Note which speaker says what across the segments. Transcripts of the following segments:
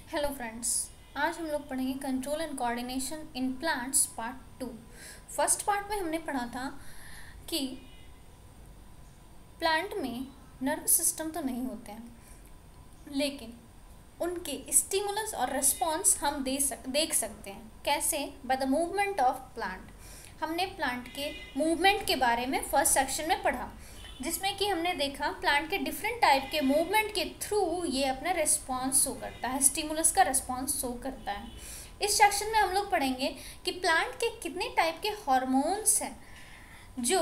Speaker 1: Hello friends, आज हम लोग पढ़ेंगे control and coordination in plants part 2। First part में हमने पढ़ा था कि प्लांट में नर्वस सिस्टम तो नहीं होते हैं, लेकिन उनके स्टिमुलस और रिस्पॉन्स हम देख सकते हैं। कैसे? By the movement of plant. हमने प्लांट के मूवमेंट के बारे में फर्स्ट सेक्शन में पढ़ा, जिसमें कि हमने देखा प्लांट के डिफरेंट टाइप के मूवमेंट के थ्रू ये अपना रिस्पॉन्स शो करता है, स्टिमुलस का रिस्पॉन्स शो करता है। इस सेक्शन में हम लोग पढ़ेंगे कि प्लांट के कितने टाइप के हार्मोन्स हैं जो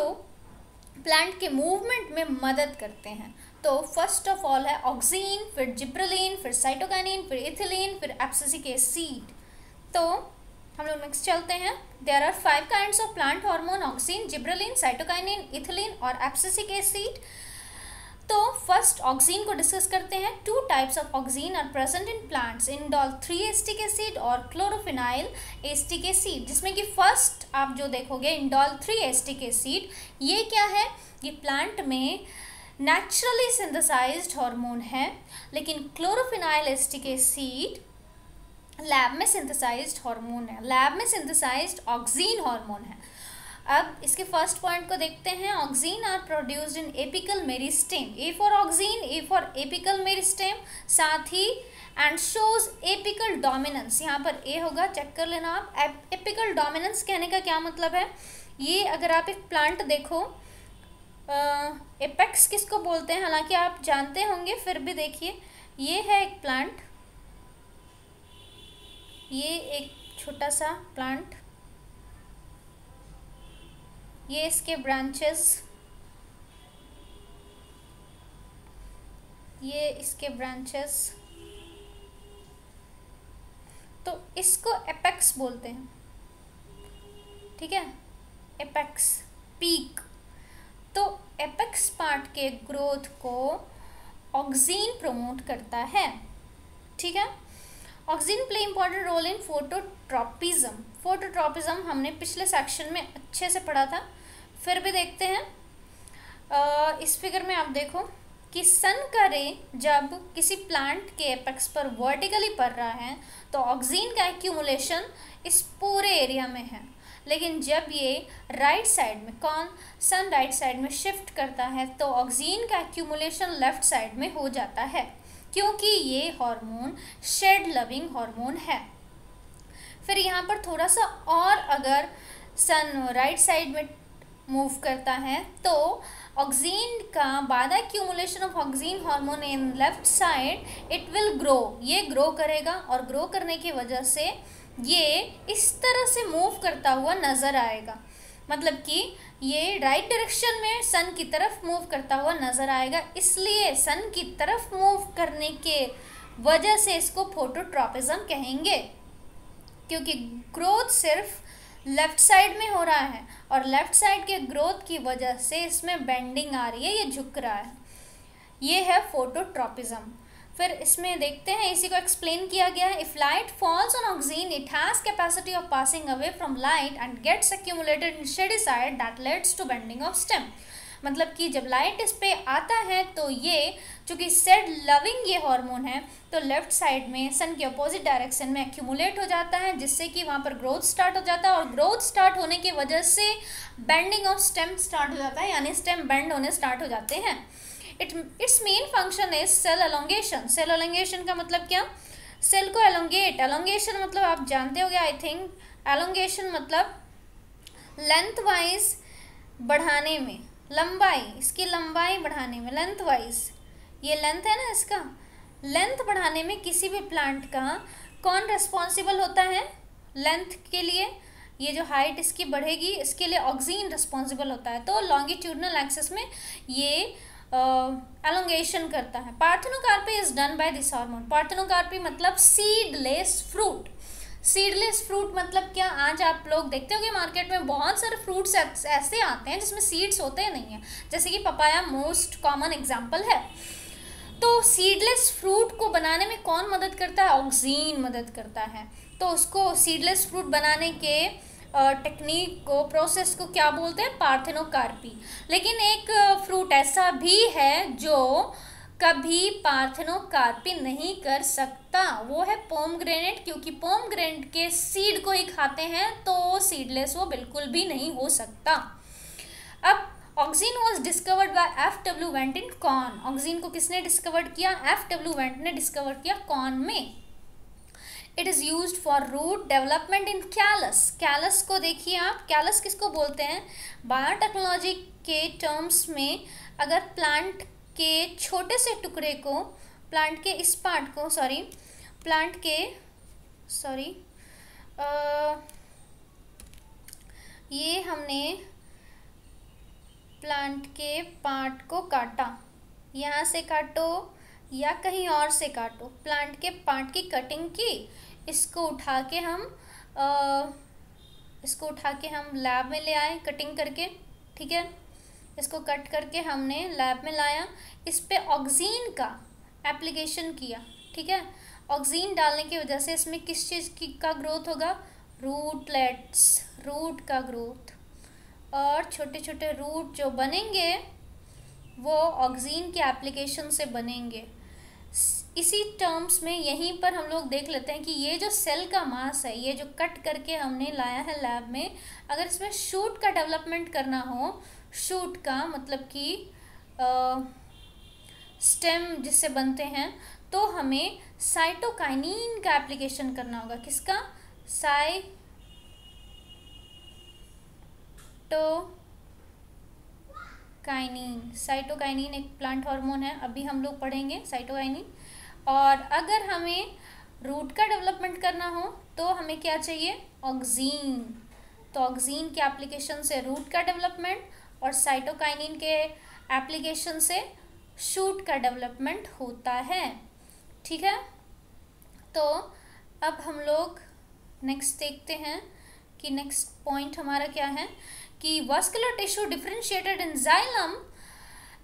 Speaker 1: प्लांट के मूवमेंट में मदद करते हैं। तो फर्स्ट ऑफ ऑल है ऑक्सीन, फिर जिब्रेलिन, फिर साइटोकाइनिन, फिर इथिलीन, फिर एब्सिसिक एसिड। तो हम लोग नेक्स्ट चलते हैं। There are 5 kinds of plant hormone: auxin, gibberellin, cytokinin, ethylene और एब्सिसिक एसिड। तो फर्स्ट ऑक्सीन को डिस्कस करते हैं। 2 types of auxin are present in plants: indole 3 acetic acid और क्लोरोफिनाइल एसिटिक एसिड। जिसमें कि फर्स्ट आप जो देखोगे इंडोल 3 एसिटिक एसिड, ये क्या है? ये प्लांट में नेचुरली सिंथेसाइज्ड हार्मोन है, लेकिन क्लोरोफिनाइल एसिटिक एसिड लैब में सिंथेसाइज्ड हार्मोन है, लैब में सिंथेसाइज्ड ऑक्सीन हार्मोन है। अब इसके फर्स्ट पॉइंट को देखते हैं। Auxin are produced in apical meristem. A for auxin, A for apical meristem, साथ ही एंड शोज एपिकल डोमिनेंस। यहाँ पर ए होगा, चेक कर लेना आप। एपिकल डोमिनेंस कहने का क्या मतलब है? ये अगर आप एक प्लांट देखो, एपेक्स किसको बोलते हैं हालांकि आप जानते होंगे, फिर भी देखिए, ये है एक प्लांट, ये एक छोटा सा प्लांट, ये इसके ब्रांचेस, ये इसके ब्रांचेस, तो इसको एपेक्स बोलते हैं। ठीक है, एपेक्स, पीक। तो एपेक्स पार्ट के ग्रोथ को ऑक्सीन प्रमोट करता है। ठीक है, auxin play important role in phototropism. Phototropism हमने पिछले सेक्शन में अच्छे से पढ़ा था, फिर भी देखते हैं। इस फिगर में आप देखो कि सन का रे जब किसी प्लांट के एपेक्स पर वर्टिकली पड़ रहा है तो ऑक्सीन का एक्यूमुलेशन इस पूरे एरिया में है, लेकिन जब ये राइट साइड में, सन राइट साइड में शिफ्ट करता है तो ऑक्सीन का एक्यूमुलेशन लेफ्ट साइड में हो जाता है, क्योंकि ये हार्मोन शेड लविंग हार्मोन है। फिर यहाँ पर थोड़ा सा और अगर सन राइट साइड में मूव करता है तो ऑक्सीन का बाद accumulation of oxygen hormone in left side it will grow, ये ग्रो करेगा और ग्रो करने की वजह से ये इस तरह से मूव करता हुआ नज़र आएगा। मतलब कि ये राइट डायरेक्शन में सन की तरफ मूव करता हुआ नज़र आएगा, इसलिए सन की तरफ मूव करने के वजह से इसको फोटोट्रॉपिज्म कहेंगे, क्योंकि ग्रोथ सिर्फ लेफ्ट साइड में हो रहा है और लेफ्ट साइड के ग्रोथ की वजह से इसमें बेंडिंग आ रही है, ये झुक रहा है, ये है फोटोट्रॉपिज्म। फिर इसमें देखते हैं, इसी को एक्सप्लेन किया गया है। If light falls on auxin it has capacity of passing away from light and gets accumulated in shady side that leads to bending of stem. मतलब कि जब लाइट इस पे आता है तो ये चूँकि शेड लविंग ये हार्मोन है तो लेफ्ट साइड में सन के अपोजिट डायरेक्शन में एक्यूमुलेट हो जाता है, जिससे कि वहाँ पर ग्रोथ स्टार्ट हो जाता है और ग्रोथ स्टार्ट होने की वजह से बेंडिंग ऑफ स्टेम स्टार्ट हो जाता है, यानी स्टेम बेंड होने स्टार्ट हो जाते हैं। It's main function is cell elongation. Cell elongation का मतलब क्या? सेल को एलोंगेट, एलोंगेशन मतलब आप जानते होगे आई थिंक, एलोंगेशन मतलब लेंथ वाइज बढ़ाने में, लंबाई, इसकी लंबाई बढ़ाने में, लेंथ वाइज, ये लेंथ है ना, इसका लेंथ बढ़ाने में किसी भी प्लांट का कौन रिस्पॉन्सिबल होता है लेंथ के लिए? ये जो हाइट इसकी बढ़ेगी इसके लिए ऑक्सीन रिस्पॉन्सिबल होता है। तो लॉन्गिट्यूडनल एक्सिस में ये एलोंगेशन करता है। Parthenocarpy is done by this hormone. Parthenocarpy मतलब सीडलेस फ्रूट। सीडलेस फ्रूट मतलब क्या? आज आप लोग देखते होंगे मार्केट में बहुत सारे फ्रूट्स ऐसे आते हैं जिसमें सीड्स होते नहीं हैं, जैसे कि पपाया मोस्ट कॉमन एग्जाम्पल है। तो सीडलेस फ्रूट को बनाने में कौन मदद करता है? ऑक्सीन मदद करता है। तो उसको सीडलेस फ्रूट बनाने के टेक्निक को, प्रोसेस को क्या बोलते हैं? पार्थेनोकार्पी। लेकिन एक फ्रूट ऐसा भी है जो कभी पार्थेनोकार्पी नहीं कर सकता, वो है पोमग्रेनेट, क्योंकि पोमग्रेनेट के सीड को ही खाते हैं तो सीडलेस वो बिल्कुल भी नहीं हो सकता। अब oxygen was discovered bye F.W. Went in corn. Oxygen को किसने डिस्कवर किया? F.W. वेंट ने डिस्कवर किया कॉर्न में। It is use for root development in callus. Callus को देखिए आप, कैलस किसको बोलते हैं? बायोटेक्नोलॉजी के टर्म्स में अगर प्लांट के छोटे से टुकड़े को, प्लांट के इस पार्ट को, ये हमने प्लांट के पार्ट को काटा, यहाँ से काटो या कहीं और से काटो, प्लांट के पार्ट की कटिंग की, इसको उठा के हम लैब में ले आए कटिंग करके, ठीक है। इसको कट करके हमने लैब में लाया, इस पे ऑक्सीन का एप्लीकेशन किया, ठीक है। ऑक्सीन डालने की वजह से इसमें किस चीज़ का ग्रोथ होगा? रूटलेट्स, रूट का ग्रोथ, और छोटे छोटे रूट जो बनेंगे वो ऑक्सीन के एप्लीकेशन से बनेंगे। इसी टर्म्स में यहीं पर हम लोग देख लेते हैं कि ये जो सेल का मास है, ये जो कट करके हमने लाया है लैब में, अगर इसमें शूट का डेवलपमेंट करना हो, शूट का मतलब कि स्टेम जिससे बनते हैं, तो हमें साइटोकाइनिन का एप्लीकेशन करना होगा। किसका? साइटोकाइनिन एक प्लांट हार्मोन है, अभी हम लोग पढ़ेंगे साइटोकाइनिन। और अगर हमें रूट का डेवलपमेंट करना हो तो हमें क्या चाहिए? ऑक्सीन। तो ऑक्सीन के एप्लीकेशन से रूट का डेवलपमेंट और साइटोकाइनिन के एप्लीकेशन से शूट का डेवलपमेंट होता है, ठीक है। तो अब हम लोग नेक्स्ट देखते हैं कि नेक्स्ट पॉइंट हमारा क्या है कि vascular tissue differentiated in xylem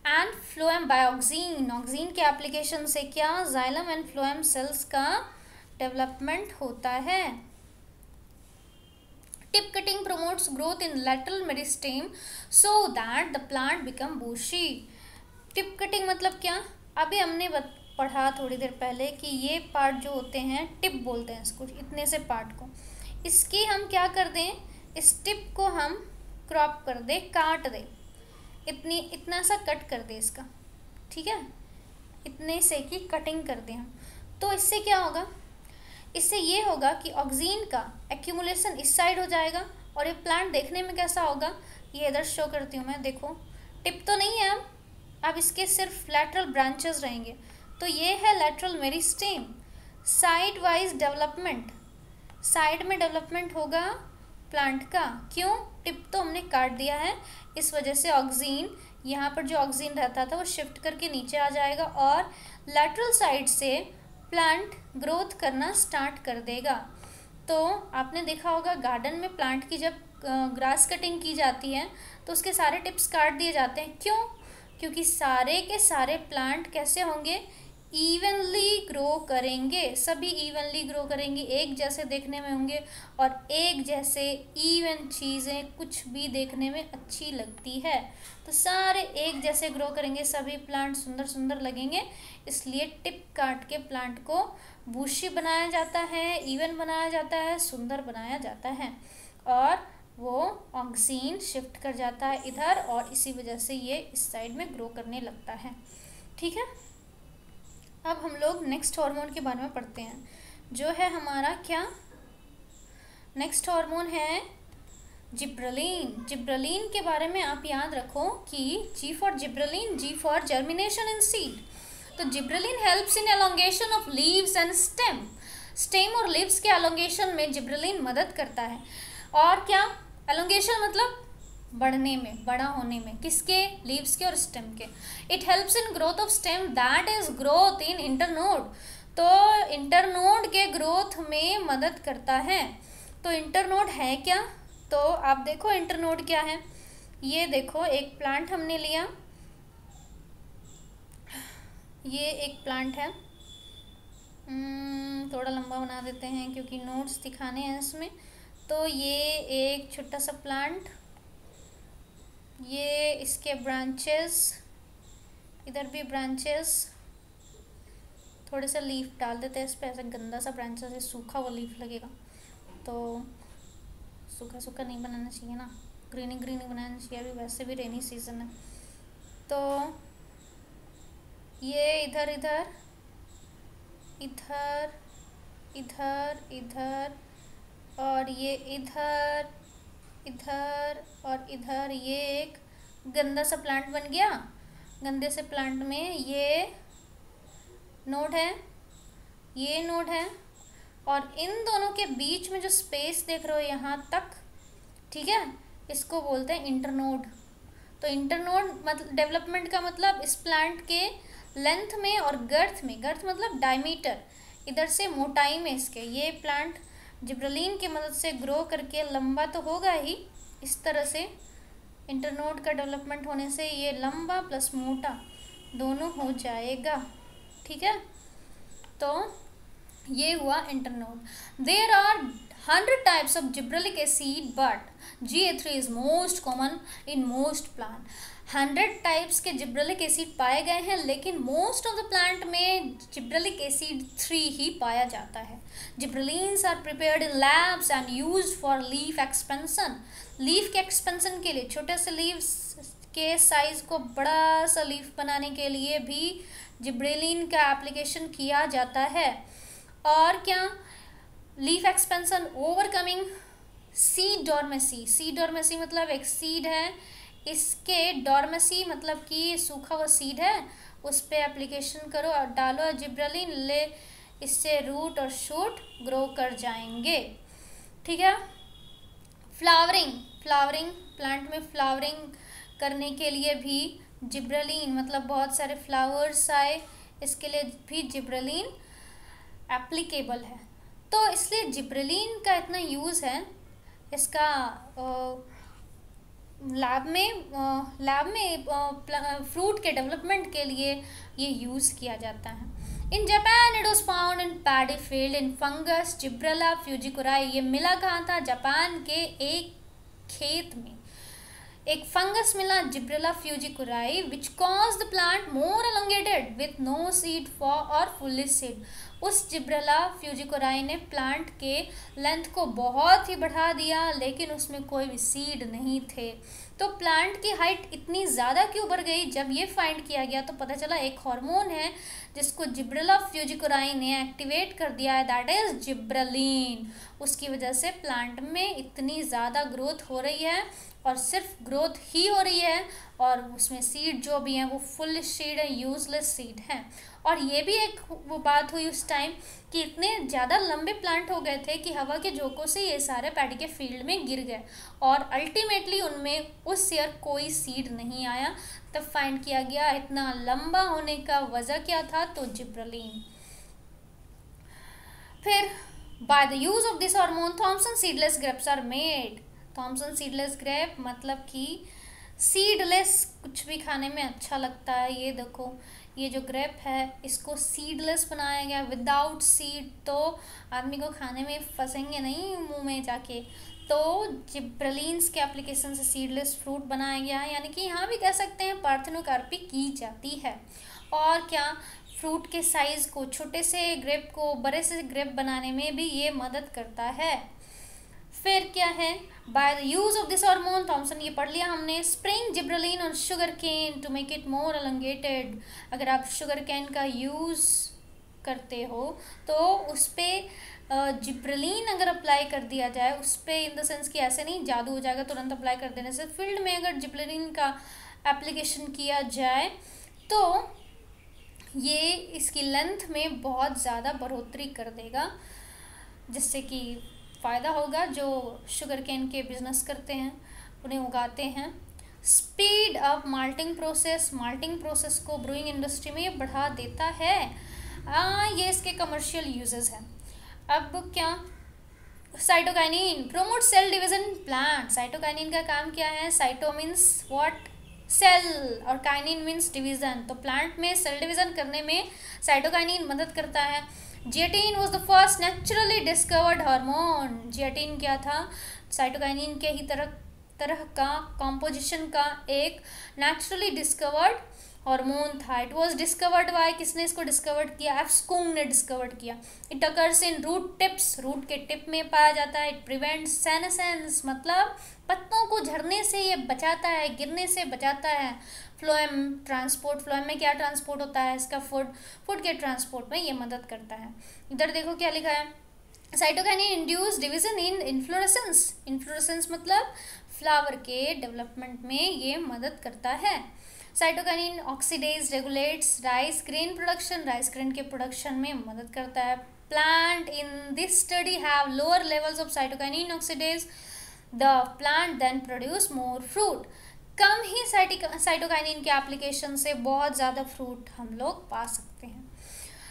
Speaker 1: and phloem by auxin. Auxin के एप्लीकेशन से क्या? जाइलम एंड फ्लोएम सेल्स का डेवलपमेंट होता है। Tip cutting promotes growth in lateral meristem so that the plant become bushy. Tip cutting मतलब क्या? अभी हमने पढ़ा थोड़ी देर पहले कि ये पार्ट जो होते हैं, टिप बोलते हैं इसको, इतने से पार्ट को, इसकी हम क्या कर दें? इस टिप को हम क्रॉप कर दे, काट दे, इतना सा कट कर दे इसका, ठीक है, इतने से की कटिंग कर दे हम। तो इससे क्या होगा? इससे ये होगा कि ऑक्सीन का एक्यूमुलेशन इस साइड हो जाएगा और ये प्लांट देखने में कैसा होगा? ये इधर शो करती हूँ मैं, देखो टिप तो नहीं है अब इसके सिर्फ लैटरल ब्रांचेस रहेंगे। तो ये है lateral meristem. Side wise development, side में डेवलपमेंट होगा प्लांट का। क्यों? टिप तो हमने काट दिया है, इस वजह से ऑक्सीन, यहाँ पर जो ऑक्सीन रहता था वो शिफ्ट करके नीचे आ जाएगा और लैटरल साइड से प्लांट ग्रोथ करना स्टार्ट कर देगा। तो आपने देखा होगा गार्डन में प्लांट की जब ग्रास कटिंग की जाती है तो उसके सारे टिप्स काट दिए जाते हैं। क्यों? क्योंकि सारे के सारे प्लांट कैसे होंगे? इवनली ग्रो करेंगे, सभी इवनली ग्रो करेंगे, एक जैसे देखने में होंगे और एक जैसे इवन चीज़ें कुछ भी देखने में अच्छी लगती है। तो सारे एक जैसे ग्रो करेंगे, सभी प्लांट सुंदर सुंदर लगेंगे, इसलिए टिप काट के प्लांट को बुशी बनाया जाता है, इवन बनाया जाता है, सुंदर बनाया जाता है और वो ऑक्सीन शिफ्ट कर जाता है इधर और इसी वजह से ये इस साइड में ग्रो करने लगता है, ठीक है। अब हम लोग नेक्स्ट हार्मोन के बारे में पढ़ते हैं, जो है हमारा क्या? नेक्स्ट हार्मोन है जिब्रेलिन। जिब्रेलिन के बारे में आप याद रखो कि G for gibberellin, G for germination in seed. तो gibberellin helps in elongation of leaves and stem. Stem और लीव्स के एलोंगेशन में जिब्रेलिन मदद करता है। और क्या? एलोंगेशन मतलब बढ़ने में, बड़ा होने में, किसके? लीव्स के और स्टेम के। It helps in growth of stem, that is growth in internode. तो इंटरनोड के ग्रोथ में मदद करता है। तो इंटरनोड है क्या? तो आप देखो इंटरनोड क्या है। ये देखो एक प्लांट हमने लिया, ये एक प्लांट है, थोड़ा लंबा बना देते हैं क्योंकि नोट्स दिखाने हैं इसमें। तो ये एक छोटा सा प्लांट, ये इसके ब्रांचेस, इधर भी ब्रांचेस, थोड़े से लीफ डाल देते हैं इस पर, ऐसा गंदा सा ब्रांच से सूखा हुआ लीफ लगेगा, तो सूखा सूखा नहीं बनाना चाहिए ना, ग्रीनी ग्रीनी बनाना चाहिए, अभी वैसे भी रेनी सीजन है। तो ये इधर इधर इधर इधर इधर और ये इधर इधर और इधर, ये एक गंदा सा प्लांट बन गया। गंदे से प्लांट में ये नोड है, ये नोड है, और इन दोनों के बीच में जो स्पेस देख रहे हो यहाँ तक, ठीक है, इसको बोलते हैं इंटरनोड। तो इंटरनोड मतलब डेवलपमेंट का मतलब इस प्लांट के लेंथ में और गर्थ में, गर्थ मतलब डायमीटर, इधर से मोटाई में इसके, ये प्लांट जिब्रेलिन की मदद से ग्रो करके लंबा तो होगा ही, इस तरह से इंटरनोड का डेवलपमेंट होने से ये लंबा प्लस मोटा दोनों हो जाएगा, ठीक है। तो ये हुआ internode. There are 100 types of gibberellic acid but GA3 is most common in most plant. 100 types के जिब्रेलिक एसिड पाए गए हैं, लेकिन मोस्ट ऑफ द प्लांट में जिब्रेलिक एसिड 3 ही पाया जाता है। Gibberellins are prepared in labs and used for leaf expansion. Leaf के एक्सपेंशन के लिए, छोटे से लीव्स के साइज को बड़ा सा लीफ बनाने के लिए भी जिब्रेलिन का एप्लीकेशन किया जाता है। और क्या, leaf expansion, overcoming seed dormancy. Seed dormancy मतलब एक सीड है, इसके डॉर्मेसी मतलब कि सूखा हुआ सीड है, उस पर एप्लीकेशन करो और डालो जिब्रेलिन, ले इससे रूट और शूट ग्रो कर जाएंगे, ठीक है। फ्लावरिंग, फ्लावरिंग प्लांट में फ्लावरिंग करने के लिए भी जिब्रेलिन मतलब बहुत सारे फ्लावर्स आए, इसके लिए भी जिब्रेलिन एप्लीकेबल है। तो इसलिए जिब्रेलिन का इतना यूज़ है, इसका लैब में फ्रूट के डेवलपमेंट के लिए ये यूज़ किया जाता है। In Japan it was found in paddy field in fungus Gibberella fujikuroi. ये मिला कहाँ था? जापान के एक खेत में एक फंगस मिला, Gibberella fujikuroi, which cause the plant more elongated with no seed for और फुल्ली सीड। उस जिब्रेला फ्यूजिकुराई ने प्लांट के लेंथ को बहुत ही बढ़ा दिया, लेकिन उसमें कोई भी सीड नहीं थे। तो प्लांट की हाइट इतनी ज़्यादा क्यों बढ़ गई? जब ये फाइंड किया गया तो पता चला एक हार्मोन है जिसको जिब्रेला फ्यूजिकुराई ने एक्टिवेट कर दिया है, दैट इज जिब्रेलिन। उसकी वजह से प्लांट में इतनी ज़्यादा ग्रोथ हो रही है, और सिर्फ ग्रोथ ही हो रही है, और उसमें सीड जो भी हैं वो फुल सीड है, यूजलेस सीड हैं। और ये भी एक वो बात हुई उस टाइम कि इतने ज़्यादा लंबे प्लांट हो गए थे कि हवा के झोंकों से ये सारे पैडी के फील्ड में गिर गए, और अल्टीमेटली उनमें उस ईयर कोई सीड नहीं आया। तब फाइंड किया गया इतना लंबा होने का वजह क्या था, तो जिब्रेलिन। फिर by the use of this hormone Thomson seedless grapes are made. Thomson seedless grape मतलब कि सीडलेस कुछ भी खाने में अच्छा लगता है। ये देखो, ये जो ग्रेप है इसको सीडलेस बनाया गया, विदाउट सीड, तो आदमी को खाने में फंसेंगे नहीं मुंह में जाके। तो जिब्रेलिन्स के एप्लीकेशन से सीडलेस फ्रूट बनाया गया है, यानी कि यहाँ भी कह सकते हैं पार्थेनोकार्पी की जाती है। और क्या, फ्रूट के साइज़ को, छोटे से ग्रेप को बड़े से ग्रेप बनाने में भी ये मदद करता है। फिर क्या है, by the use of this hormone Thomson, ये पढ़ लिया हमने, spring gibberellin on sugar cane to make it more elongated. अगर आप शुगर कैन का यूज़ करते हो तो उस पर जिब्रेलिन अगर अप्लाई कर दिया जाए, उस पर इन द सेंस कि ऐसे नहीं जादू हो जाएगा तुरंत अप्लाई कर देने से, फील्ड में अगर जिब्रेलिन का एप्लीकेशन किया जाए तो ये इसकी लेंथ में बहुत ज़्यादा बढ़ोतरी कर देगा, जिससे कि फ़ायदा होगा जो शुगर केन के बिजनेस करते हैं, उन्हें उगाते हैं। Speed up malting process, malting process को ब्रूइंग इंडस्ट्री में ये बढ़ा देता है। ये इसके कमर्शियल यूजेस हैं। अब क्या, cytokinin promote cell division plant. Cytokinin का काम क्या है? Cyto means what? सेल, और काइनिन मीन्स डिवीजन। तो प्लांट में सेल डिवीजन करने में साइटोकाइनिन मदद करता है। Zeatin was the first naturally discovered hormone. Zeatin क्या था? साइटोकाइनिन के ही तरह का कॉम्पोजिशन का एक नेचुरली डिस्कवर्ड हार्मोन था। इट वॉज डिस्कवर्ड बाय, किसने इसको डिस्कवर किया? एफ स्कुंग ने डिस्कवर किया। It occurs in root tips, root के टिप में पाया जाता है। इट प्रिवेंट्स सेनेसेंस, मतलब पत्तों को झड़ने से ये बचाता है, गिरने से बचाता है। फ्लोएम ट्रांसपोर्ट, फ्लोएम में क्या ट्रांसपोर्ट होता है इसका? फूड के ट्रांसपोर्ट में ये मदद करता है। इधर देखो क्या लिखा है, cytokinin induce division in inflorescence, inflorescence मतलब फ्लावर के डेवलपमेंट में ये मदद करता है। Cytokinin oxidase regulates rice grain production, rice grain के प्रोडक्शन में मदद करता है। Plant in this study have lower levels of cytokinin oxidase, the plant then produce more fruit. कम ही साइटोकाइनिन के एप्लीकेशन से बहुत ज़्यादा फ्रूट हम लोग पा सकते हैं।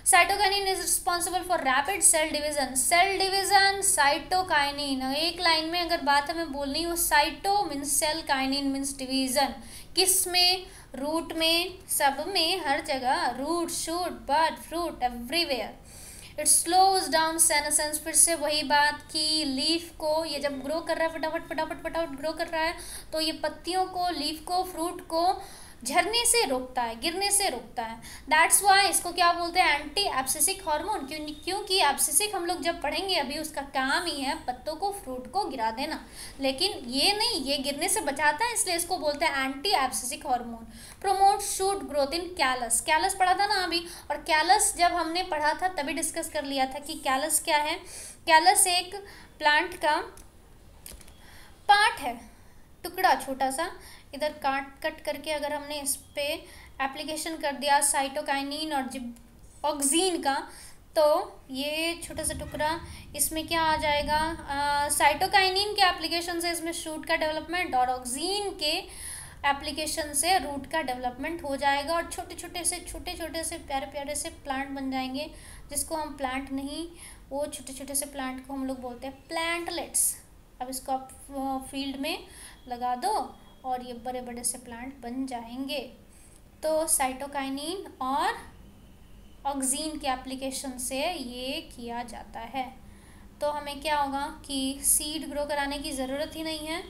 Speaker 1: Cytokinin is responsible for rapid cell division, cell division cytokinin, एक लाइन में अगर बात हमें बोलनी हो, cyto means cell, kinin means division, किस में? रूट में, सब में, हर जगह, root, shoot, bud, fruit, everywhere. It slows down senescence, फिर से वही बात कि लीफ को, ये जब ग्रो कर रहा है फटाफट फटाफट फटाफट ग्रो कर रहा है, तो ये पत्तियों को, लीफ को, फ्रूट को झरने से रोकता है, गिरने से रोकता है। दैट्स वाई इसको क्या बोलते हैं? Anti abscisic hormone. क्योंकि एब्सिसिक हम लोग जब पढ़ेंगे अभी, उसका काम ही है पत्तों को, फ्रूट को गिरा देना, लेकिन ये नहीं, ये गिरने से बचाता है, इसलिए इसको बोलते हैं anti abscisic hormone. Promote shoot growth in callus, callus पढ़ा था ना अभी, और कैलस जब हमने पढ़ा था तभी डिस्कस कर लिया था कि कैलस क्या है। कैलस एक प्लांट का पार्ट है, टुकड़ा छोटा सा, इधर कट करके अगर हमने इस पे एप्लीकेशन कर दिया साइटोकाइनिन और ऑक्सीन का, तो ये छोटा सा टुकड़ा, इसमें क्या आ जाएगा? साइटोकाइनिन के एप्लीकेशन से इसमें शूट का डेवलपमेंट, और ऑक्सीन के एप्लीकेशन से रूट का डेवलपमेंट हो जाएगा, और छोटे छोटे से प्यारे प्यारे से प्लांट बन जाएंगे, जिसको हम प्लांट नहीं, वो छोटे छोटे से प्लांट को हम लोग बोलते हैं प्लांटलेट्स। अब इसको आप फील्ड में लगा दो और ये बड़े बड़े से प्लांट बन जाएंगे। तो साइटोकाइनिन और ऑक्सीन के एप्लीकेशन से ये किया जाता है। तो हमें क्या होगा कि सीड ग्रो कराने की ज़रूरत ही नहीं है,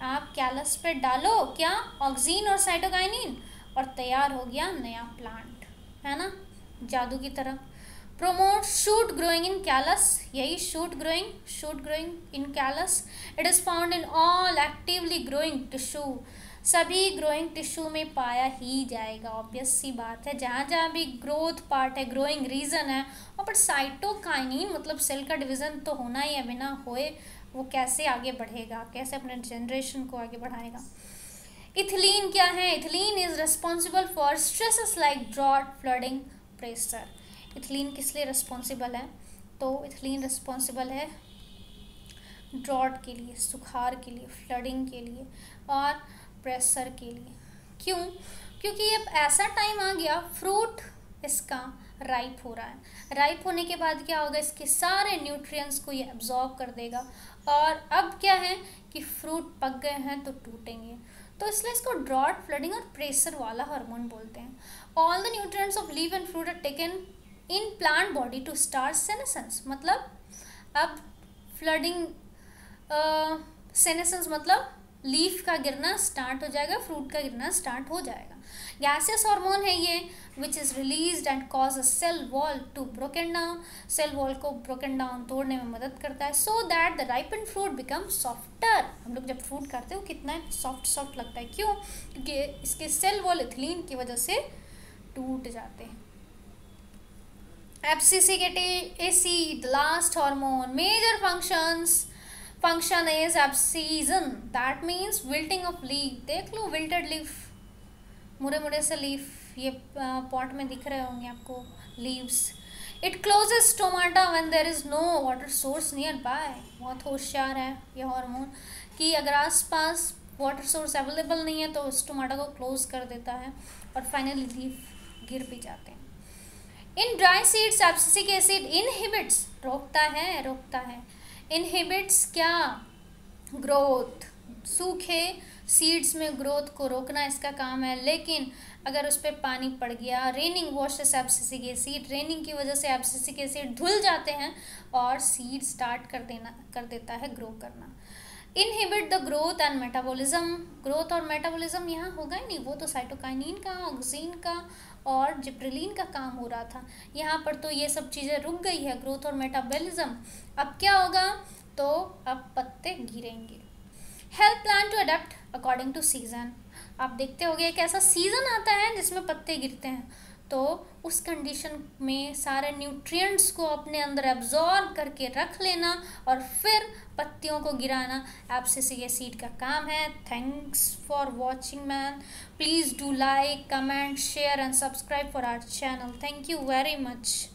Speaker 1: आप कैलस पे डालो क्या? ऑक्सीन और साइटोकाइनिन, और तैयार हो गया नया प्लांट, है ना, जादू की तरह। Promote shoot growing in callus, यही shoot growing in callus. It is found in all actively growing tissue, सभी ग्रोइंग टिश्यू में पाया ही जाएगा, ऑब्वियस सी बात है। जहाँ जहाँ भी ग्रोथ पार्ट है, ग्रोइंग रीजन है, और पर साइटोकाइनिन मतलब सेल का डिवीजन तो होना ही है, बिना होए वो कैसे आगे बढ़ेगा, कैसे अपने जनरेशन को आगे बढ़ाएगा। इथिलीन क्या है? Ethylene is responsible for stresses like drought, flooding, pressure. Ethylene किस लिए रिस्पॉन्सिबल है? तो इथिलीन रिस्पॉन्सिबल है ड्रॉट के लिए, सुखाड़ के लिए, फ्लडिंग के लिए और प्रेशर के लिए। क्यों? क्योंकि अब ऐसा टाइम आ गया, फ्रूट इसका राइप हो रहा है। राइप होने के बाद क्या होगा? इसके सारे न्यूट्रिएंट्स को ये एब्जॉर्ब कर देगा, और अब क्या है कि फ्रूट पक गए हैं तो टूटेंगे, तो इसलिए इसको ड्रॉट, फ्लडिंग और प्रेशर वाला हार्मोन बोलते हैं। All the nutrients of leaf and fruit are taken in plant body to start senescence, मतलब अब फ्लडिंग, सेनेसेंस मतलब लीफ का गिरना स्टार्ट हो जाएगा, फ्रूट का गिरना स्टार्ट हो जाएगा। गैसियस हार्मोन है ये, which is released and cause a cell wall to broken down, cell wall को ब्रोकन डाउन तोड़ने में मदद करता है, so that the ripen fruit become softer. हम लोग जब फ्रूट खाते हैं वो कितना सॉफ्ट लगता है, क्यों? क्योंकि इसके सेल वॉल इथिलीन की वजह से टूट जाते हैं। Abscisic acid, last hormone, major function is abscission, that means wilting of leaf। देख लो wilted leaf, मुड़े से लीफ, ये पॉट में दिख रहे होंगे आपको leaves. It closes stomata when there is no water source nearby. बहुत होशियार है ये हार्मोन कि अगर आसपास वाटर सोर्स अवेलेबल नहीं है तो स्टोमाटा को क्लोज कर देता है, और फाइनली लीफ गिर भी जाते हैं। In dry seeds abscisic acid inhibits, रोकता है इनहिबिट्स क्या? ग्रोथ। सूखे सीड्स में ग्रोथ को रोकना इसका काम है, लेकिन अगर उस पर पानी पड़ गया, raining washes abscisic acid, raining की वजह से एब्सिसिक एसिड धुल जाते हैं और सीड स्टार्ट कर देता है ग्रो करना। Inhibit the growth and metabolism, growth और मेटाबॉलिज्म यहाँ होगा ही नहीं, वो तो साइटोकाइनिन का, ऑक्सीन का और जिब्रेलिन का काम हो रहा था। यहाँ पर तो ये सब चीज़ें रुक गई है, ग्रोथ और मेटाबॉलिज्म। अब क्या होगा, तो अब पत्ते गिरेंगे। Help plant to adapt according to season, आप देखते होगे एक ऐसा सीजन आता है जिसमें पत्ते गिरते हैं, तो उस कंडीशन में सारे न्यूट्रिएंट्स को अपने अंदर एब्जॉर्ब करके रख लेना और फिर पत्तियों को गिराना एब्सिसिक एसिड का काम है। Thanks for watching man, please do like, comment, share and subscribe for our channel. Thank you very much.